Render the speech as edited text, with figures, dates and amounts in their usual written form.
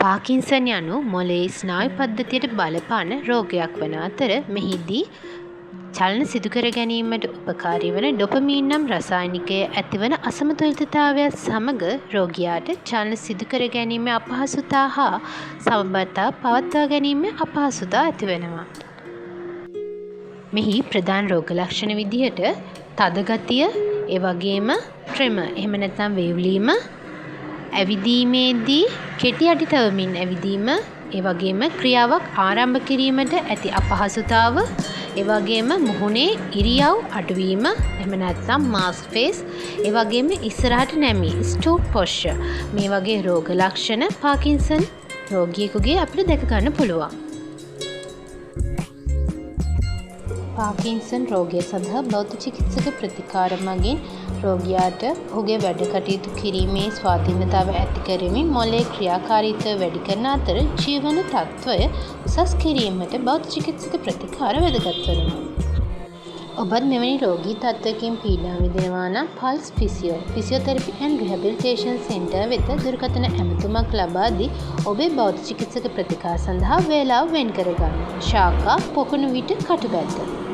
Parkinson යනු මොලේ ස්නායු පද්ධතියට බලපාන රෝගයක් වන අතර මෙහිදී චලන සිදුකර ගැනීමට උපකාරී වන ඩොපමීන් නම් රසායනිකය ඇතිවන අසමතුලිතතාවයත් සමග රෝගියාට චලන සිදුකර ගැනීමේ අපහසුතා හා සමබරතා පවත්වා ගැනීමේ අපහසුතා ඇතිවෙනවා. මෙහි ප්‍රධාන රෝග ලක්ෂණ විදිහට තද ගතිය, ඒ වගේම ට්‍රෙමර් එහෙම නැත්නම් වේවුලීම, ඇවිදීමේදී කෙටි අඩි තවමින් ඇවිදීම, ඒ වගේම ක්‍රියාවක් ආරම්භ කිරීමට ඇති අපහසුතාව, ඒ වගේම මුහුණේ ඉරියව් අඩුවීම, එහෙම නැත්නම් මාස්ක් ෆේස්, ඒ වගේම ඉස්සරහට නැමී ස්ටූප් පොස්චර්, මේ වගේ රෝග ලක්ෂණ පාකින්සන් රෝගියෙකුගේ අපිට දැක ගන්න පුළුවන්. පාකින්සන් රෝගය සඳහා භෞතික චිකිත්සක ප්‍රතිකාර මගින් රෝගියාට ඔහුගේ වැඩ කටයුතු කිරීමේ ස්වාධීනතාව ඇති කරමින් මොළයේ ක්‍රියාකාරීත්වය වැඩි කරන අතර ජීවන තත්ත්වය උසස් කිරීමට භෞතික චිකිත්සක ප්‍රතිකාර වැදගත් වෙනවා. ඔබත් මෙවැනි රෝගී තත්ත්වයකින් පීඩා විඳිනවා නම් පල්ස් ෆිසියෝതെරපි ඇන්ඩ් රිහැබිලිටේෂන් සෙන්ටර් වෙත දුරකථන ඇමතුමක් ලබා දී ඔබේ භෞතික චිකිත්සක ප්‍රතිකාර සඳහා වේලාව වෙන් කරගන්න. ශාඛා පොකුණු විට කටුබැද්ද